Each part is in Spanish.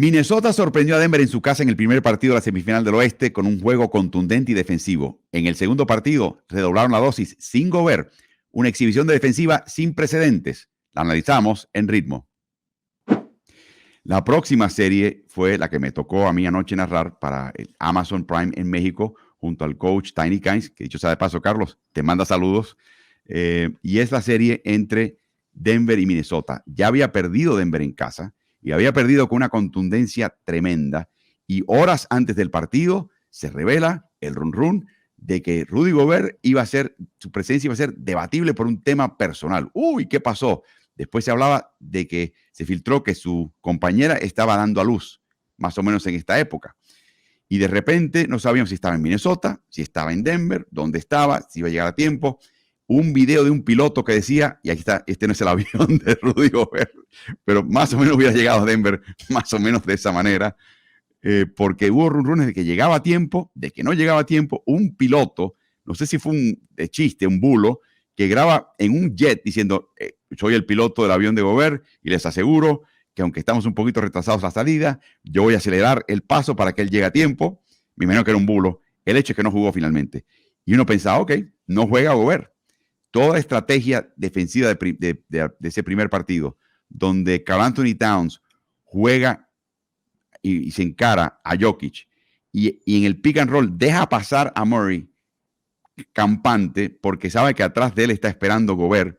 Minnesota sorprendió a Denver en su casa en el primer partido de la semifinal del Oeste con un juego contundente y defensivo. En el segundo partido redoblaron la dosis sin Gobert, una exhibición de defensiva sin precedentes. La analizamos en ritmo. La próxima serie fue la que me tocó a mí anoche narrar para el Amazon Prime en México junto al coach Tiny Kines, que dicho sea de paso, Carlos, te manda saludos. Y es la serie entre Denver y Minnesota. Ya había perdido Denver en casa y había perdido con una contundencia tremenda. Y horas antes del partido se revela el run de que Rudy Gobert su presencia iba a ser debatible por un tema personal. Uy, ¿qué pasó? Después se hablaba de que se filtró que su compañera estaba dando a luz, más o menos en esta época. Y de repente no sabíamos si estaba en Minnesota, si estaba en Denver, dónde estaba, si iba a llegar a tiempo. Un video de un piloto que decía, y aquí está, este no es el avión de Rudy Gobert, pero más o menos hubiera llegado a Denver, más o menos de esa manera, porque hubo runes de que llegaba a tiempo, de que no llegaba a tiempo. Un piloto, no sé si fue de chiste, un bulo, que graba en un jet diciendo, soy el piloto del avión de Gobert y les aseguro que aunque estamos un poquito retrasados la salida, yo voy a acelerar el paso para que él llegue a tiempo. Me imagino que era un bulo. El hecho es que no jugó finalmente. Y uno pensaba, ok, no juega Gobert. Toda la estrategia defensiva de ese primer partido, donde Karl Anthony Towns juega y se encara a Jokic, y en el pick and roll deja pasar a Murray campante, porque sabe que atrás de él está esperando Gobert,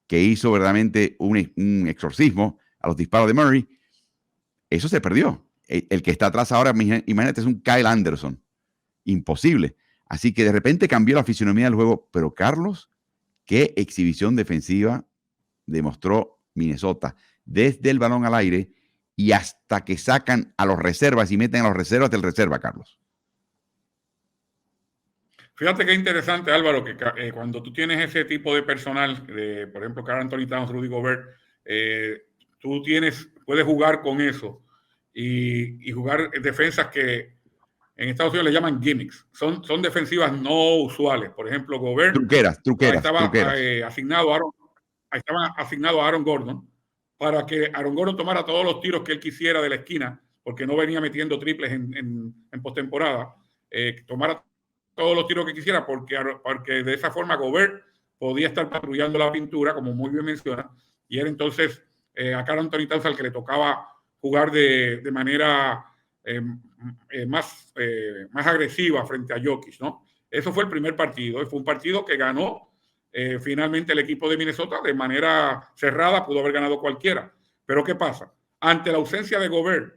que hizo verdaderamente un exorcismo a los disparos de Murray. Eso se perdió. El que está atrás ahora, imagínate, es un Kyle Anderson. Imposible. Así que de repente cambió la fisionomía del juego. Pero Carlos, qué exhibición defensiva demostró Minnesota. Desde el balón al aire y hasta que sacan a los reservas y meten a los reservas del reserva, Carlos. Fíjate qué interesante, Álvaro, que cuando tú tienes ese tipo de personal, por ejemplo, Karl Anthony Towns, Rudy Gobert, tú puedes jugar con eso y jugar defensas que en Estados Unidos le llaman gimmicks. Son defensivas no usuales. Por ejemplo, Gobert estaba asignado a Aaron Gordon para que Aaron Gordon tomara todos los tiros que él quisiera de la esquina, porque no venía metiendo triples en postemporada. Tomara todos los tiros que quisiera, porque de esa forma Gobert podía estar patrullando la pintura, como muy bien menciona, y era entonces a Karl Anthony Towns al que le tocaba jugar de manera más agresiva frente a Jokic, ¿no? Eso fue el primer partido. Fue un partido que ganó finalmente el equipo de Minnesota de manera cerrada. Pudo haber ganado cualquiera. Pero ¿qué pasa? Ante la ausencia de Gobert,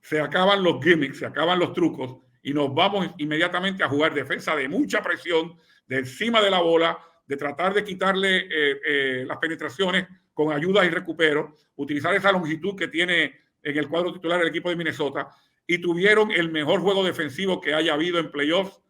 se acaban los gimmicks, se acaban los trucos y nos vamos inmediatamente a jugar defensa de mucha presión, de encima de la bola, de tratar de quitarle las penetraciones con ayudas y recupero, utilizar esa longitud que tiene en el cuadro titular el equipo de Minnesota, y tuvieron el mejor juego defensivo que haya habido en playoffs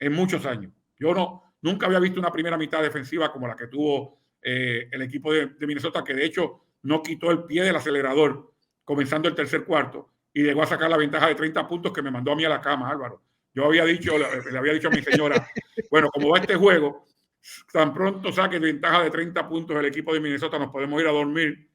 en muchos años. Yo nunca había visto una primera mitad defensiva como la que tuvo el equipo de Minnesota, que de hecho no quitó el pie del acelerador comenzando el tercer cuarto y llegó a sacar la ventaja de 30 puntos que me mandó a mí a la cama, Álvaro. Le había dicho a mi señora, bueno, como va este juego, tan pronto saque ventaja de 30 puntos el equipo de Minnesota, nos podemos ir a dormir,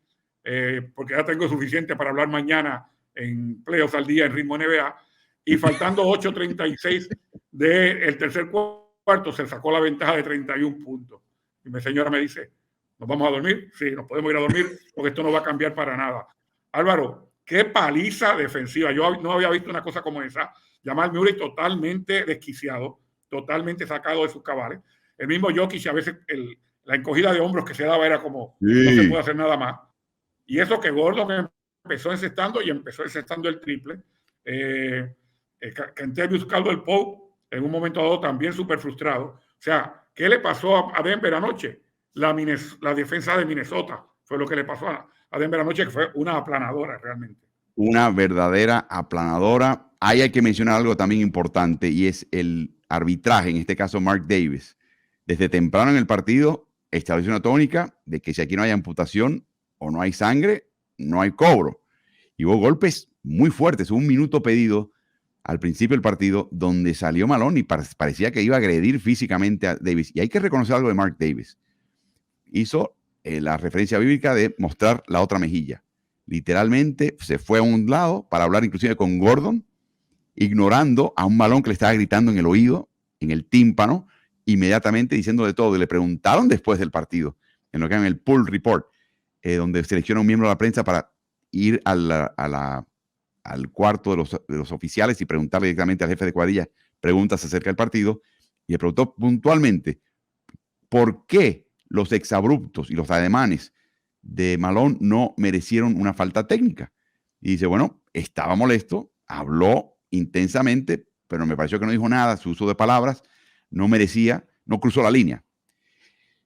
porque ya tengo suficiente para hablar mañana en playoffs al día en ritmo NBA. Y faltando 8:36 del tercer cuarto, se sacó la ventaja de 31 puntos. Y mi señora me dice, ¿nos vamos a dormir? Sí, nos podemos ir a dormir porque esto no va a cambiar para nada. Álvaro, qué paliza defensiva. Yo no había visto una cosa como esa. Jamal Murray totalmente desquiciado, totalmente sacado de sus cabales. El mismo Jokic, a veces la encogida de hombros que se daba era como, no se puede hacer nada más. Y eso que Gordon empezó encestando el triple. Kentavious Caldwell-Pope en un momento dado también súper frustrado. O sea, ¿qué le pasó a Denver anoche? La defensa de Minnesota fue lo que le pasó a Denver anoche, que fue una aplanadora realmente. Una verdadera aplanadora. Ahí hay que mencionar algo también importante, y es el arbitraje, en este caso Mark Davis. Desde temprano en el partido estableció una tónica de que si aquí no hay amputación o no hay sangre, no hay cobro. Y hubo golpes muy fuertes. Hubo un minuto pedido al principio del partido donde salió Malone y parecía que iba a agredir físicamente a Davis. Y hay que reconocer algo de Mark Davis. Hizo la referencia bíblica de mostrar la otra mejilla. Literalmente se fue a un lado para hablar inclusive con Gordon, ignorando a un balón que le estaba gritando en el oído, en el tímpano, inmediatamente diciendo de todo. Y le preguntaron después del partido, en lo que llaman el pull report, donde selecciona un miembro de la prensa para ir al cuarto de los oficiales y preguntarle directamente al jefe de cuadrilla preguntas acerca del partido. Y le preguntó puntualmente por qué los exabruptos y los ademanes de Malone no merecieron una falta técnica. Y dice, bueno, estaba molesto, habló intensamente, pero me pareció que no dijo nada, su uso de palabras no merecía, no cruzó la línea.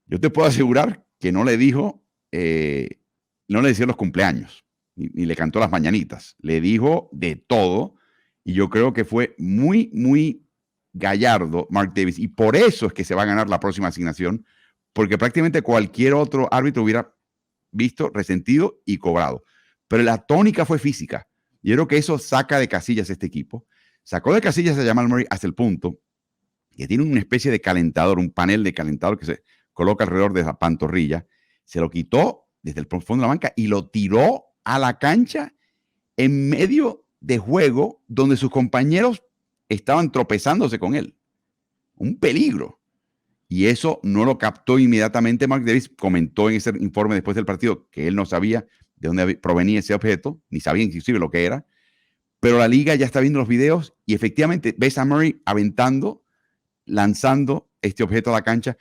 Yo te puedo asegurar que no le dijo, no le decía los cumpleaños, ni le cantó las mañanitas, le dijo de todo, y yo creo que fue muy, muy gallardo Mark Davis, y por eso es que se va a ganar la próxima asignación, porque prácticamente cualquier otro árbitro hubiera visto, resentido y cobrado. Pero la tónica fue física. Yo creo que eso saca de casillas a este equipo. Sacó de casillas a Jamal Murray hasta el punto que tiene una especie de calentador, un panel de calentador que se coloca alrededor de la pantorrilla. Se lo quitó desde el fondo de la banca y lo tiró a la cancha en medio de juego donde sus compañeros estaban tropezándose con él. Un peligro. Y eso no lo captó inmediatamente Mark Davis. Comentó en ese informe después del partido que él no sabía de dónde provenía ese objeto, ni sabía inclusive lo que era. Pero la liga ya está viendo los videos y efectivamente ves a Murray aventando, lanzando este objeto a la cancha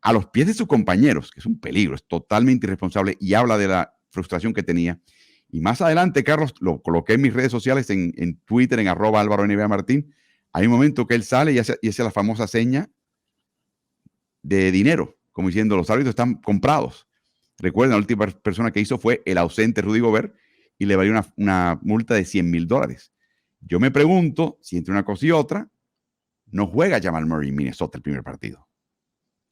a los pies de sus compañeros, que es un peligro, es totalmente irresponsable y habla de la frustración que tenía. Y más adelante, Carlos, lo coloqué en mis redes sociales, en Twitter, en @AlvaroNBAMartín. Hay un momento que él sale y hace la famosa seña de dinero, como diciendo, los árbitros están comprados. Recuerden, la última persona que hizo fue el ausente Rudy Gobert y le valió una multa de $100,000. Yo me pregunto si entre una cosa y otra no juega Jamal Murray en Minnesota el primer partido.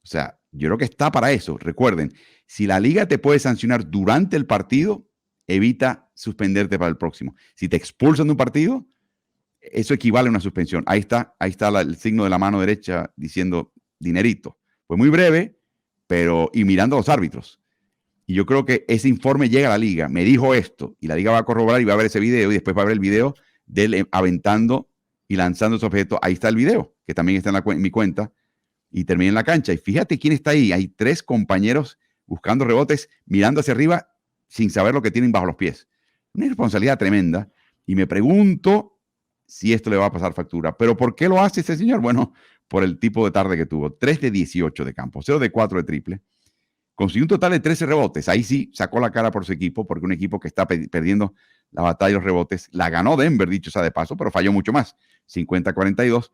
O sea, yo creo que está para eso. Recuerden, si la liga te puede sancionar durante el partido, evita suspenderte para el próximo. Si te expulsan de un partido, eso equivale a una suspensión. Ahí está el signo de la mano derecha diciendo dinerito. Fue muy breve, pero y mirando a los árbitros. Y yo creo que ese informe llega a la liga. Me dijo esto, y la liga va a corroborar y va a ver ese video, y después va a ver el video de él aventando y lanzando ese objeto. Ahí está el video, que también está en mi cuenta, y termina en la cancha. Y fíjate quién está ahí. Hay 3 compañeros buscando rebotes, mirando hacia arriba, sin saber lo que tienen bajo los pies. Una irresponsabilidad tremenda. Y me pregunto si esto le va a pasar factura. ¿Pero por qué lo hace ese señor? Bueno, por el tipo de tarde que tuvo. 3 de 18 de campo, 0 de 4 de triple. Consiguió un total de 13 rebotes. Ahí sí sacó la cara por su equipo, porque un equipo que está perdiendo la batalla de los rebotes. La ganó Denver, dicho sea de paso, pero falló mucho más. 50-42.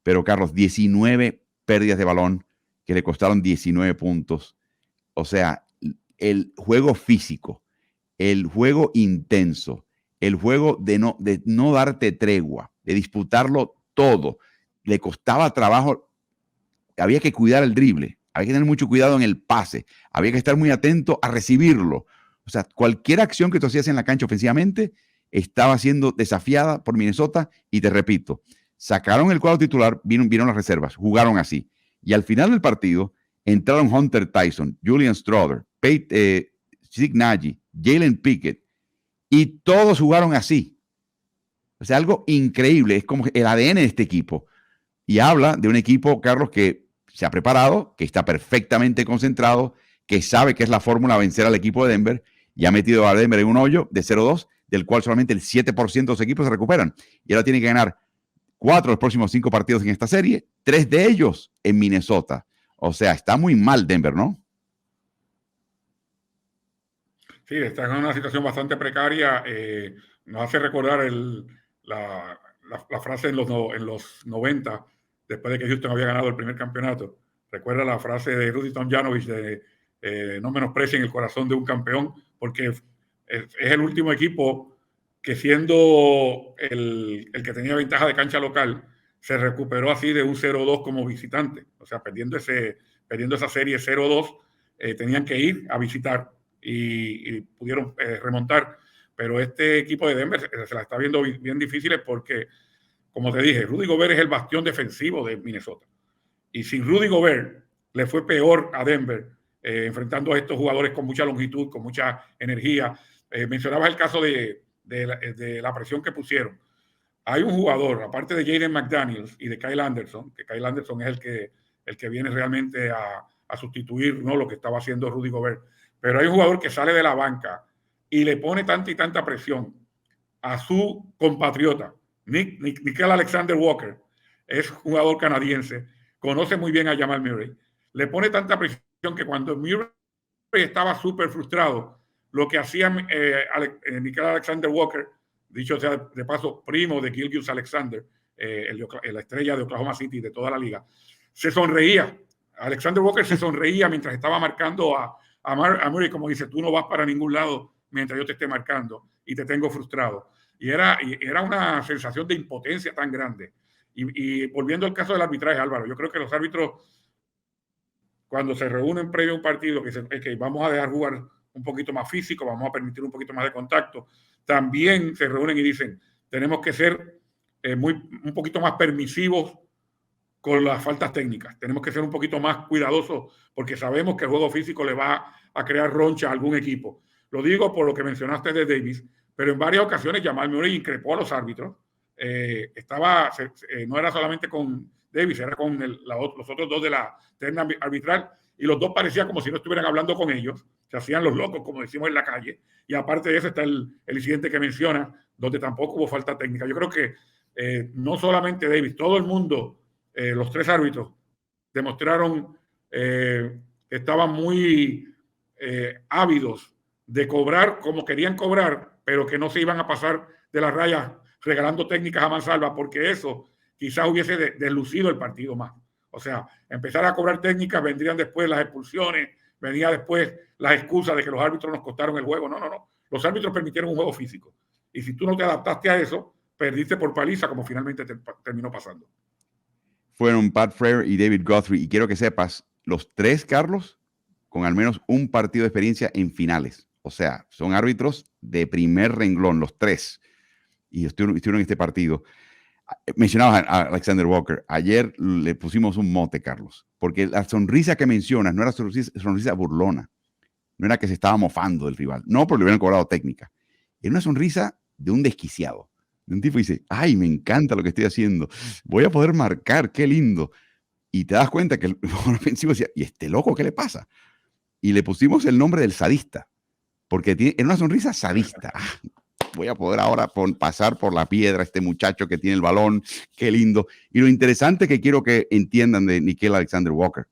Pero, Carlos, 19 pérdidas de balón que le costaron 19 puntos. O sea, el juego físico, el juego intenso, el juego de no darte tregua, de disputarlo todo. Le costaba trabajo, había que cuidar el drible, había que tener mucho cuidado en el pase, había que estar muy atento a recibirlo. O sea, cualquier acción que tú hacías en la cancha ofensivamente estaba siendo desafiada por Minnesota y te repito, sacaron el cuadro titular, vieron las reservas, jugaron así. Y al final del partido entraron Hunter Tyson, Julian Strother, Zeke Nagy, Jalen Pickett, y todos jugaron así. O sea, algo increíble. Es como el ADN de este equipo. Y habla de un equipo, Carlos, que se ha preparado, que está perfectamente concentrado, que sabe que es la fórmula a vencer al equipo de Denver y ha metido a Denver en un hoyo de 0-2, del cual solamente el 7% de los equipos se recuperan. Y ahora tiene que ganar 4 de los próximos 5 partidos en esta serie, 3 de ellos en Minnesota. O sea, está muy mal Denver, ¿no? Sí, está en una situación bastante precaria. Nos hace recordar la frase en los 90, después de que Houston había ganado el primer campeonato. Recuerda la frase de Rudy Tomjanovich de no menosprecien el corazón de un campeón, porque es el último equipo que, siendo el que tenía ventaja de cancha local, se recuperó así de un 0-2 como visitante. O sea, perdiendo esa serie 0-2, tenían que ir a visitar y pudieron remontar. Pero este equipo de Denver se la está viendo bien difícil porque, como te dije, Rudy Gobert es el bastión defensivo de Minnesota. Y sin Rudy Gobert le fue peor a Denver, enfrentando a estos jugadores con mucha longitud, con mucha energía. Mencionabas el caso de la presión que pusieron. Hay un jugador, aparte de Jaden McDaniels y de Kyle Anderson, que Kyle Anderson es el que viene realmente a sustituir, ¿no?, lo que estaba haciendo Rudy Gobert. Pero hay un jugador que sale de la banca y le pone tanta y tanta presión a su compatriota, Nickeil Alexander-Walker. Es jugador canadiense, conoce muy bien a Jamal Murray. Le pone tanta presión que cuando Murray estaba súper frustrado, lo que hacía Nickeil Alexander-Walker, dicho sea de paso, primo de Gilgeous-Alexander, la estrella de Oklahoma City de toda la liga, se sonreía. Alexander Walker se sonreía mientras estaba marcando a Murray, como dice, tú no vas para ningún lado mientras yo te esté marcando y te tengo frustrado. Y era una sensación de impotencia tan grande. Y volviendo al caso del arbitraje, Álvaro, yo creo que los árbitros, cuando se reúnen previo a un partido, que dicen, okay, vamos a dejar jugar un poquito más físico, vamos a permitir un poquito más de contacto, también se reúnen y dicen, tenemos que ser un poquito más permisivos con las faltas técnicas. Tenemos que ser un poquito más cuidadosos porque sabemos que el juego físico le va a crear roncha a algún equipo. Lo digo por lo que mencionaste de Davis, pero en varias ocasiones Jamal Murray increpó a los árbitros. No era solamente con Davis, era con los otros dos de la terna arbitral, y los dos parecían como si no estuvieran hablando con ellos, se hacían los locos, como decimos en la calle, y aparte de eso está el incidente que menciona, donde tampoco hubo falta técnica. Yo creo que no solamente Davis, todo el mundo, los tres árbitros, demostraron que estaban muy ávidos de cobrar como querían cobrar, pero que no se iban a pasar de las rayas regalando técnicas a mansalva, porque eso quizás hubiese deslucido el partido más. O sea, empezar a cobrar técnicas, vendrían después las expulsiones, venía después las excusas de que los árbitros nos costaron el juego. No. Los árbitros permitieron un juego físico. Y si tú no te adaptaste a eso, perdiste por paliza, como finalmente terminó pasando. Fueron Pat Frere y David Guthrie. Y quiero que sepas, los tres, Carlos, con al menos un partido de experiencia en finales. O sea, son árbitros de primer renglón, los tres. Y estuvieron en este partido. Mencionabas a Alexander Walker. Ayer le pusimos un mote, Carlos, porque la sonrisa que mencionas no era sonrisa burlona. No era que se estaba mofando del rival. No, porque le hubieran cobrado técnica. Era una sonrisa de un desquiciado. De un tipo que dice, ay, me encanta lo que estoy haciendo. Voy a poder marcar, qué lindo. Y te das cuenta que el ofensivo decía, ¿y este loco qué le pasa? Y le pusimos el nombre del sadista, porque era una sonrisa sadista. Voy a poder ahora pasar por la piedra a este muchacho que tiene el balón, qué lindo. Y lo interesante que quiero que entiendan de Nickeil Alexander Walker,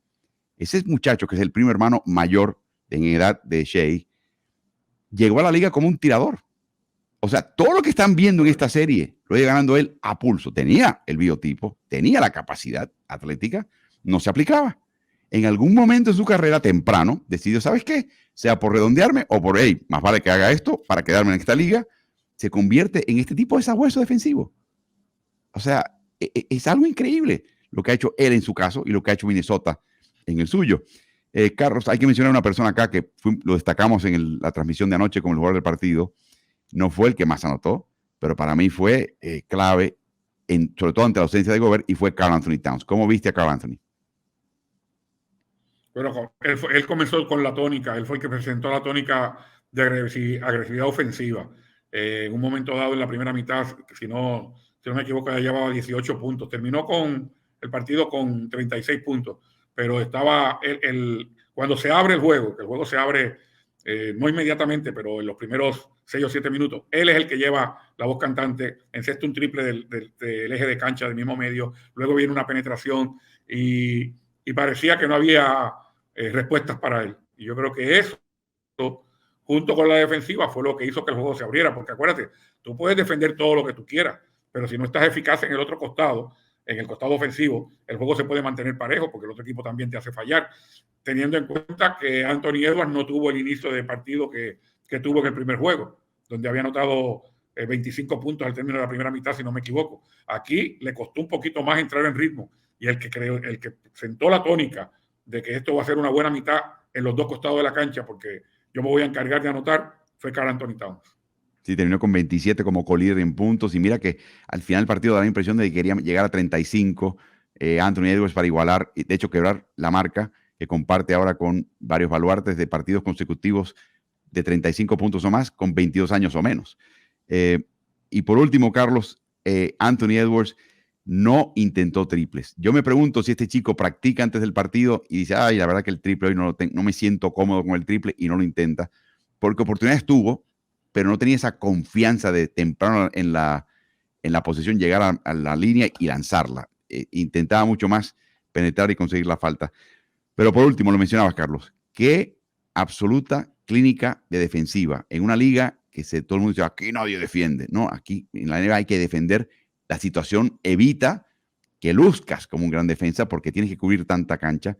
ese muchacho que es el primo hermano mayor en edad de Shea, llegó a la liga como un tirador. O sea, todo lo que están viendo en esta serie lo iba ganando él a pulso. Tenía el biotipo, tenía la capacidad atlética, no se aplicaba. En algún momento de su carrera temprano decidió, ¿sabes qué? Sea por redondearme o por, hey, más vale que haga esto para quedarme en esta liga. Se convierte en este tipo de sabueso defensivo. O sea, es algo increíble lo que ha hecho él en su caso y lo que ha hecho Minnesota en el suyo. Carlos, hay que mencionar a una persona acá que lo destacamos en la transmisión de anoche con el jugador del partido. No fue el que más anotó, pero para mí fue clave, sobre todo ante la ausencia de Gobert, y fue Karl Anthony Towns. ¿Cómo viste a Karl Anthony? Bueno, él comenzó con la tónica, él fue el que presentó la tónica de agresividad ofensiva. En un momento dado en la primera mitad, si no me equivoco, ya llevaba 18 puntos. Terminó con el partido con 36 puntos, pero estaba cuando se abre el juego, que el juego se abre no inmediatamente, pero en los primeros 6 o 7 minutos, él es el que lleva la voz cantante, encesta un triple del eje de cancha del mismo medio, luego viene una penetración y parecía que no había respuestas para él. Y yo creo que eso, junto con la defensiva, fue lo que hizo que el juego se abriera, porque acuérdate, tú puedes defender todo lo que tú quieras, pero si no estás eficaz en el otro costado, en el costado ofensivo, el juego se puede mantener parejo, porque el otro equipo también te hace fallar, teniendo en cuenta que Anthony Edwards no tuvo el inicio de partido que tuvo en el primer juego, donde había anotado 25 puntos al término de la primera mitad, si no me equivoco. Aquí le costó un poquito más entrar en ritmo, y el que sentó la tónica de que esto va a ser una buena mitad en los dos costados de la cancha, porque yo me voy a encargar de anotar, fue Karl Anthony Towns. Sí, terminó con 27 como colíder en puntos, y mira que al final del partido da la impresión de que quería llegar a 35 Anthony Edwards para igualar, de hecho quebrar la marca que comparte ahora con varios baluartes de partidos consecutivos de 35 puntos o más con 22 años o menos. Y por último, Carlos, Anthony Edwards no intentó triples. Yo me pregunto si este chico practica antes del partido y dice, ay, la verdad que el triple hoy no me siento cómodo con el triple, y no lo intenta, porque oportunidades tuvo, pero no tenía esa confianza de temprano en la posición llegar a la línea y lanzarla. Intentaba mucho más penetrar y conseguir la falta. Pero por último, lo mencionabas, Carlos, qué absoluta clínica de defensiva en una liga que todo el mundo dice, aquí nadie defiende. No, aquí en la NBA hay que defender. La situación evita que luzcas como un gran defensa porque tienes que cubrir tanta cancha.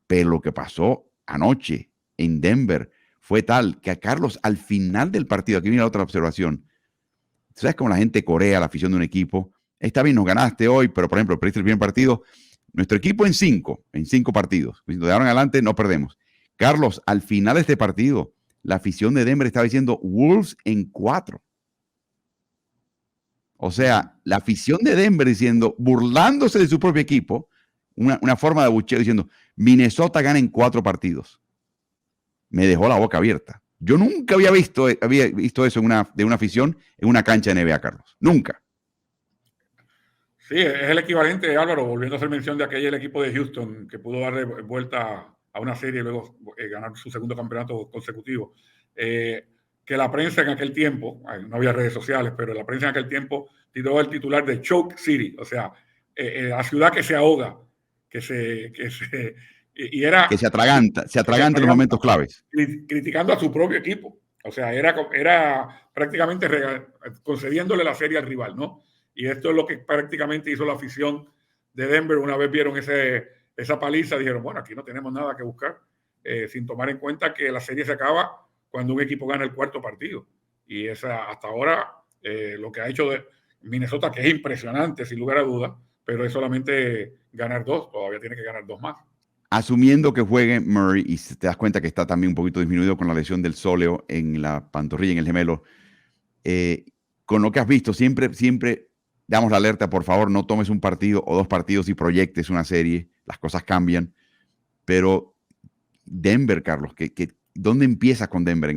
Pero lo que pasó anoche en Denver fue tal que a Carlos, al final del partido, aquí viene la otra observación, ¿sabes cómo la gente corea la afición de un equipo? Está bien, nos ganaste hoy, pero por ejemplo, perdiste el primer partido. Nuestro equipo en cinco partidos. De ahora en adelante no perdemos. Carlos, al final de este partido, la afición de Denver estaba diciendo Wolves en 4. O sea, la afición de Denver diciendo, burlándose de su propio equipo, una forma de abucheo diciendo, Minnesota gana en 4 partidos. Me dejó la boca abierta. Yo nunca había visto eso de una afición en una cancha de NBA, Carlos. Nunca. Sí, es el equivalente, Álvaro, volviendo a hacer mención de aquel equipo de Houston que pudo darle vuelta a una serie y luego ganar su segundo campeonato consecutivo. Que la prensa en aquel tiempo, no había redes sociales, pero la prensa en aquel tiempo tiró el titular de Choke City, o sea, la ciudad que se ahoga, que se atraganta en los momentos claves. Criticando a su propio equipo. O sea, era prácticamente concediéndole la serie al rival, ¿no? Y esto es lo que prácticamente hizo la afición de Denver. Una vez vieron esa paliza, dijeron, bueno, aquí no tenemos nada que buscar, sin tomar en cuenta que la serie se acaba cuando un equipo gana el 4º partido. Y hasta ahora lo que ha hecho de Minnesota, que es impresionante, sin lugar a dudas, pero es solamente ganar 2, todavía tiene que ganar 2 más. Asumiendo que juegue Murray, y te das cuenta que está también un poquito disminuido con la lesión del sóleo en la pantorrilla, en el gemelo, con lo que has visto, siempre damos la alerta, por favor, no tomes un partido o 2 partidos y proyectes una serie, las cosas cambian, pero Denver, Carlos, ¿dónde empieza con Denver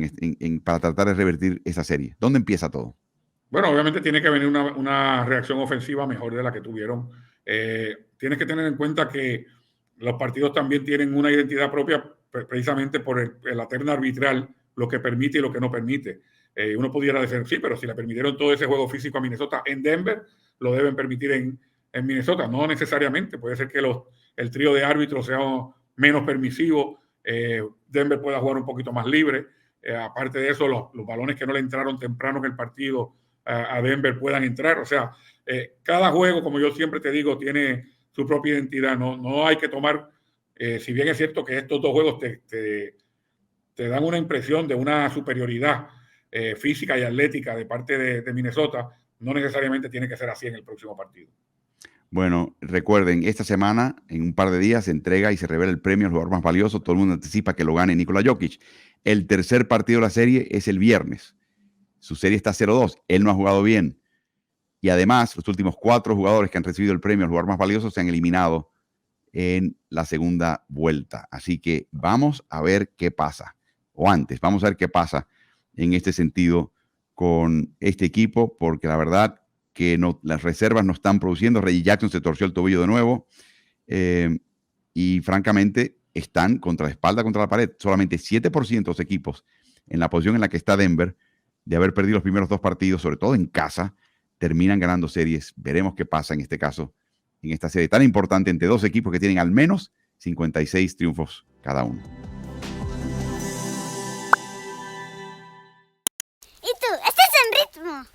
para tratar de revertir esa serie? ¿Dónde empieza todo? Bueno, obviamente tiene que venir una reacción ofensiva mejor de la que tuvieron. Tienes que tener en cuenta que los partidos también tienen una identidad propia precisamente por la terna arbitral, lo que permite y lo que no permite. Uno pudiera decir, sí, pero si le permitieron todo ese juego físico a Minnesota en Denver, lo deben permitir en Minnesota. No necesariamente. Puede ser que el trío de árbitros sea menos permisivo. Denver pueda jugar un poquito más libre. Aparte de eso, los balones que no le entraron temprano en el partido a Denver puedan entrar. O sea, cada juego, como yo siempre te digo, tiene su propia identidad. No hay que tomar, si bien es cierto que estos 2 juegos te dan una impresión de una superioridad física y atlética de parte de Minnesota, no necesariamente tiene que ser así en el próximo partido. Bueno, recuerden, esta semana, en un par de días, se entrega y se revela el premio al jugador más valioso. Todo el mundo anticipa que lo gane Nikola Jokic. El tercer partido de la serie es el viernes. Su serie está 0-2. Él no ha jugado bien. Y además, los últimos 4 jugadores que han recibido el premio al jugador más valioso se han eliminado en la segunda vuelta. Así que vamos a ver qué pasa. O antes, vamos a ver qué pasa en este sentido con este equipo, porque la verdad que las reservas no están produciendo. Reggie Jackson se torció el tobillo de nuevo y francamente están contra la espalda, contra la pared. Solamente 7% de los equipos en la posición en la que está Denver, de haber perdido los primeros 2 partidos, sobre todo en casa, terminan ganando series. Veremos qué pasa en este caso, en esta serie tan importante entre 2 equipos que tienen al menos 56 triunfos cada uno. ¿Y tú? ¿Estás en ritmo?